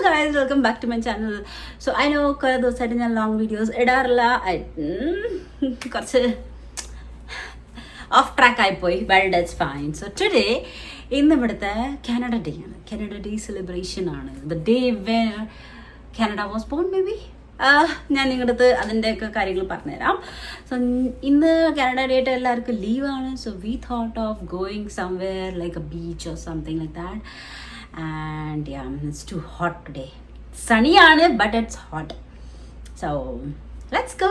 guys, welcome back to my channel. So I know കുറേ ദിവസമായിട്ട് ഞാൻ ലോങ് വീഡിയോസ് ഇടാറില്ല. കുറച്ച് ഓഫ് ട്രാക്ക് ആയിപ്പോയി, but that's fine. So today ഇന്ന് ഇവിടുത്തെ കാനഡ ഡേ ആണ്. കാനഡ ഡേ സെലിബ്രേഷൻ ആണ്. The day where Canada was born maybe. ഞാൻ നിങ്ങളുടെ അടുത്ത് അതിൻ്റെയൊക്കെ കാര്യങ്ങൾ പറഞ്ഞുതരാം. സോ ഇന്ന് കാനഡ ഡേ ആയിട്ട് എല്ലാവർക്കും ലീവാണ്. So we thought of going somewhere like A beach or something like that. And yeah, it's too hot today. Sunny aanu, but it's hot. So let's go.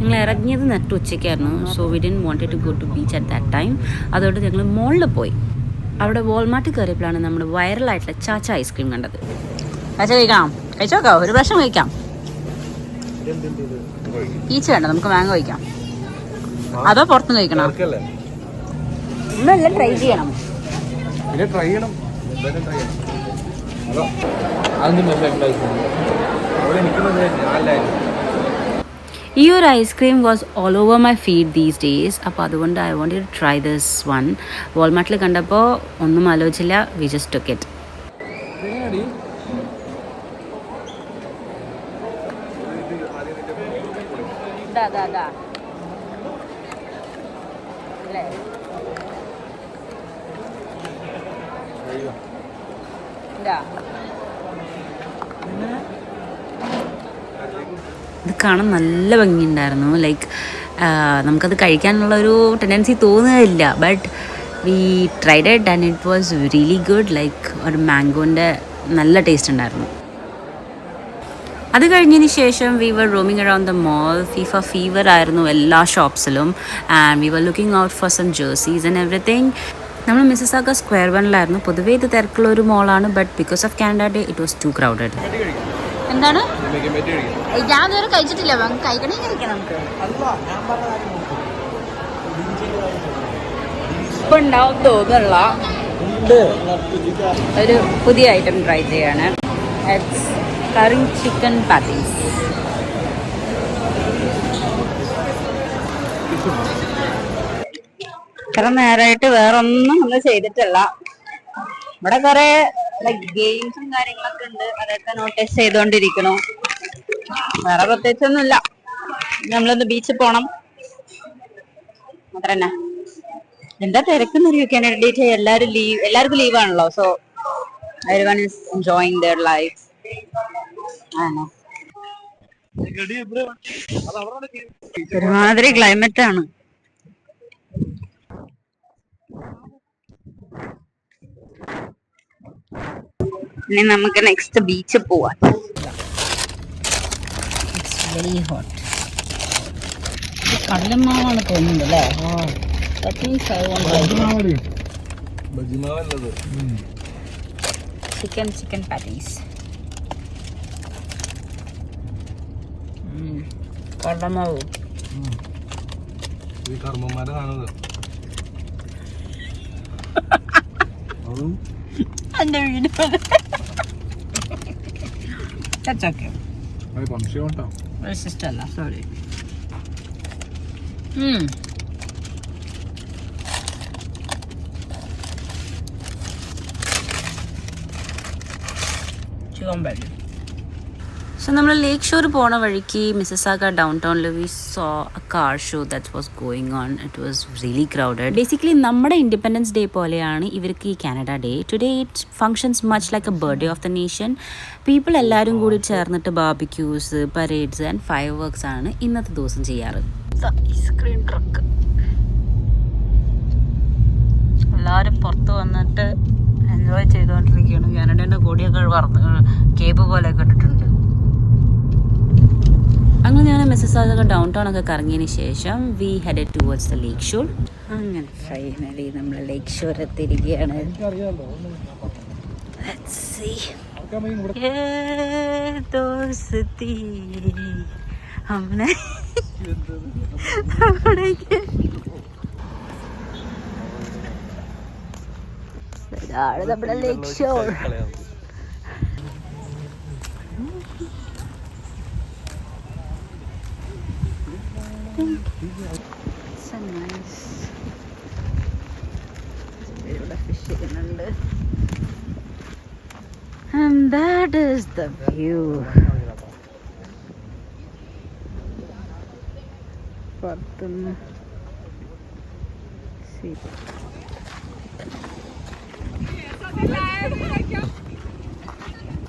ഞങ്ങൾ ഇറങ്ങിയത് നട്ട് ഉച്ചയ്ക്കായിരുന്നു. So we didn't wanted to go to beach at that time. അതുകൊണ്ട് ഞങ്ങൾ മോളിൽ പോയി. അവിടെ Walmart കയറിയപ്പോഴാണ് നമ്മുടെ വൈറലായിട്ടുള്ള ചാച്ച ഐസ്ക്രീം കണ്ടത്. ചാച്ച കഴിക്കാം, കഴിച്ചോക്കാം, ഒരു പ്രാവശ്യം കഴിക്കാം. പീച്ച് വേണ്ട, നമുക്ക് മാങ്ങോ കഴിക്കാം. അതോ പുറത്തുനിന്ന് കഴിക്കണം? ഇന്നെല്ലാം ട്രൈ ചെയ്യണം. ഈ ഒരു ice cream was all over my feed these days. അപ്പോൾ അതുകൊണ്ട് I want to try this one. വാൾമാർട്ടിൽ കണ്ടപ്പോൾ ഒന്നും ആലോചിച്ചില്ല, വി ജസ്റ്റ് ടുക്ക് ഇറ്റ്. ഇത് കാണാൻ നല്ല ഭംഗിയുണ്ടായിരുന്നു. ലൈക്ക് നമുക്കത് കഴിക്കാനുള്ളൊരു ടെൻഡൻസി തോന്നുകയില്ല, but we tried it and it was really good. Like ഒരു മാംഗോൻ്റെ നല്ല ടേസ്റ്റ് ഉണ്ടായിരുന്നു. അത് കഴിഞ്ഞതിന് ശേഷം we were roaming around the mall. Fever ആയിരുന്നു എല്ലാ ഷോപ്സിലും. And we were looking out for some jerseys and everything. നമ്മൾ മിസിസാഗ സ്ക്വയർ വണ്ണിലായിരുന്നു. പൊതുവേ ഇത് തിരക്കുള്ള ഒരു മോളാണ്, but because of Canada Day it was too crowded. എന്താണ്? ഞാൻ ഇതുവരെ കഴിച്ചിട്ടില്ല. കഴിക്കണേ കഴിക്കാം നമുക്ക്. ഇപ്പം ഉണ്ടാവും തോന്നുള്ള ഒരു പുതിയ ഐറ്റം ട്രൈ ചെയ്യാണ്. It's curry chicken patties. ഇത്ര നേരമായിട്ട് വേറൊന്നും നമ്മൾ ചെയ്തിട്ടില്ല. ഇവിടെ കുറെ ലൈക്ക് ഗെയിംസും കാര്യങ്ങളൊക്കെ ഉണ്ട്, അതൊക്കെ നോട്ടീസ് ചെയ്തുകൊണ്ടിരിക്കണു. വേറെ പ്രത്യേകിച്ചൊന്നുമില്ല. നമ്മളൊന്ന് ബീച്ചിൽ പോണം, അത്ര തന്നെ. എന്താ തിരക്കെന്നറിയോ കാനഡ ഡേ? എല്ലാവർക്കും ലീവാണല്ലോ. So everyone is enjoying their life. ഒരുമാതിരി ക്ലൈമറ്റ് ആണ്. ഇനി നമുക്ക് നെക്സ്റ്റ് ബീച്ചിൽ പോവാം. Very hot. കടലമാവാണ് തോന്നുന്നത് അല്ലേ? Chicken patties. കടലമാവ് എന്റെ വീട് ഇഷ്ടല്ല. സോറി. Chicken baby. സോ നമ്മൾ ലേക്ക് ഷോർ പോണ വഴിക്ക് മിസിസാഗ ഡൗൺ ടൗണിൽ we saw a car show that was going on. It was really crowded. Basically നമ്മുടെ ഇൻഡിപെൻഡൻസ് ഡേ പോലെയാണ് ഇവർക്ക് ഈ Canada Day. Today it functions much like a birthday of the nation. People എല്ലാവരും കൂടി ചേർന്നിട്ട് barbecues, parades and fireworks ആണ് ഇന്നത്തെ ദിവസം ചെയ്യാറ്. Ice cream truck. എല്ലാവരും പുറത്ത് വന്നിട്ട് എൻജോയ് ചെയ്തുകൊണ്ടിരിക്കുകയാണ്. കാനഡേൻ്റെ കൊടിയൊക്കെ കേപ്പ് പോലെയൊക്കെ ഇട്ടിട്ടുണ്ട്. അങ്ങനെ ഞാൻ മിസിസാഗ ഡൗൺ ടൗൺ ഒക്കെ കറങ്ങിയതിന് ശേഷം we headed towards the lake shore. അങ്ങനെ ഫൈനലി നമ്മൾ ലേക്ക് ഷോർ എത്തിയിരിക്കുകയാണ്. Let's see. ദോസ്തി हमने ഇതാണ് നമ്മുടെ ലേക്ക് ഷോർ. ഇവിടെ ഫിഷ് ചെയ്യുന്നുണ്ട്. And that is the view. പുറത്തുനിന്ന്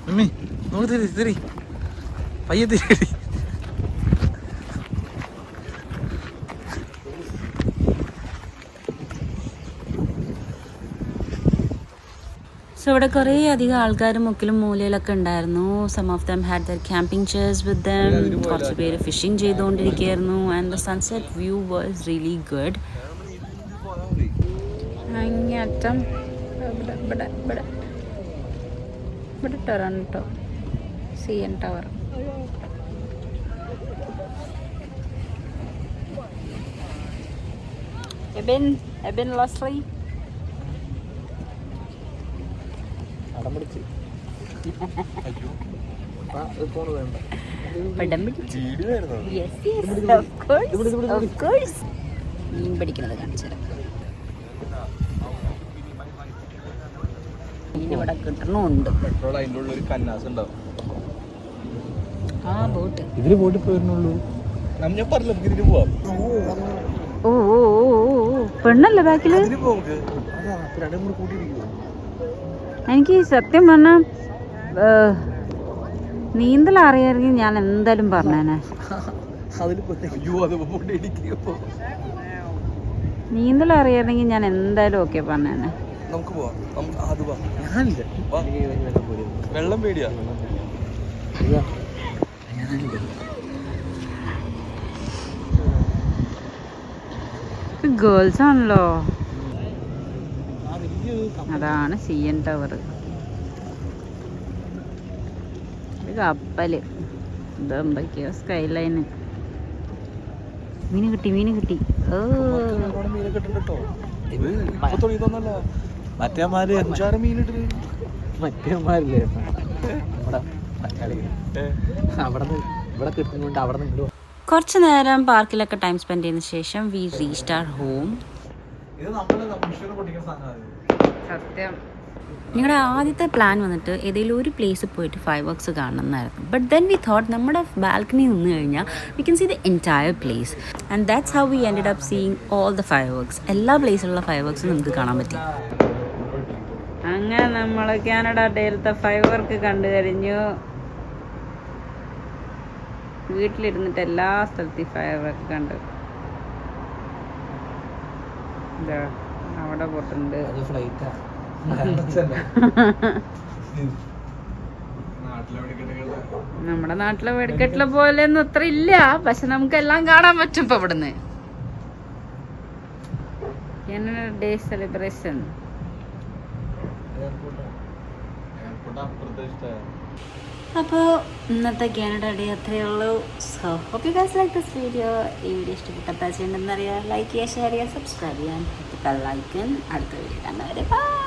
മമ്മി നോക്ക് തിരി തിരി പയ്യെ തിരി. സോ ഇവിടെ കുറേ അധികം ആൾക്കാർ മുക്കിലും മൂലയിലൊക്കെ ഉണ്ടായിരുന്നു. Some of them had their camping chairs with them. കുറച്ച് പേര് ഫിഷിങ് ചെയ്തുകൊണ്ടിരിക്കുകയായിരുന്നു. And the sunset view was really good. അങ്ങേറ്റം ഇവിടെ ഇവിടെ ഇവിടെ ഇവിടെ Toronto CN tower. Ebin Leslie മീൻ പിടിക്കുന്നത് കാണിച്ചു തരാം. മീൻ ഇവിടെ കിട്ടണമുണ്ട്. ആ ബോട്ട് ഇതില് പോയിട്ട് പോയിരുന്നുള്ളൂ. ഞാൻ പറഞ്ഞില്ല ഇതിന് പോവാം. ഓ ഓ ഓ ഓ പെണ്ണല്ലേ ബാക്കില്. എനിക്ക് സത്യം പറഞ്ഞാൽ നീന്തൽ അറിയാമെങ്കിൽ ഞാൻ എന്തായാലും പറഞ്ഞേനെ. നീന്തൽ അറിയാമെങ്കിൽ ഞാൻ എന്തായാലും ഓക്കെ പറഞ്ഞേനെ. വെള്ളം പേടിയാ. ഗേൾസ് ആണല്ലോ. അതാണ് CN ടവർ. കപ്പല് ഇതെന്തൊക്കെയോ സ്കൈ ലൈന്. മീന് കിട്ടി മീന് കിട്ടി. മറ്റേമാര് മറ്റേമാരില്ലേ ഇവിടെ കിട്ടുന്നുണ്ട്. അവിടെ നിന്ന് കുറച്ച് നേരം പാർക്കിലൊക്കെ ടൈം സ്പെൻഡ് ചെയ്തതിന് ശേഷം വി റീച്ച്ഡ് അവർ ഹോം. സത്യം ഞങ്ങളുടെ ആദ്യത്തെ പ്ലാൻ വന്നിട്ട് ഏതെങ്കിലും ഒരു പ്ലേസിൽ പോയിട്ട് ഫയർ വർക്ക്സ് കാണണം എന്നായിരുന്നു. ബട്ട് ദെൻ വി തോട്ട് നമ്മുടെ ബാൽക്കണി നിന്ന് കഴിഞ്ഞാൽ we can see the entire place. And that's how we ended up seeing all the fireworks. എല്ലാ പ്ലേസിലുള്ള ഫയർ വർക്ക്സും നമുക്ക് കാണാൻ പറ്റി. അങ്ങനെ നമ്മൾ കാനഡ ഡേയിലത്തെ ഫയർ വർക്ക് കണ്ടു കഴിഞ്ഞു. വീട്ടിലിരുന്നിട്ട് എല്ലാ സ്ഥലത്തും ഫയർ വർക്ക് കണ്ടു. അവിടെ പോട്ടുണ്ട്. നമ്മുടെ നാട്ടിലെ വെടിക്കെട്ടിലെ പോലെ ഒന്നും അത്ര ഇല്ല. പക്ഷെ നമുക്ക് എല്ലാം കാണാൻ പറ്റും ഇപ്പൊ ഇവിടുന്ന്. Day celebration. അപ്പോൾ ഇന്നത്തെ കാനഡ ഡേ അത്രയേ ഉള്ളൂ. So hope you guys like this video. ഈ വീഡിയോ ഇഷ്ടപ്പെട്ടെന്താ ചെയ്യേണ്ടതെന്ന് അറിയാം. ലൈക്ക് ചെയ്യുക, ഷെയർ ചെയ്യുക, സബ്സ്ക്രൈബ് ചെയ്യാൻ. Bell icon. അടുത്ത വീഡിയോ കാണുന്നവരെ ബൈ.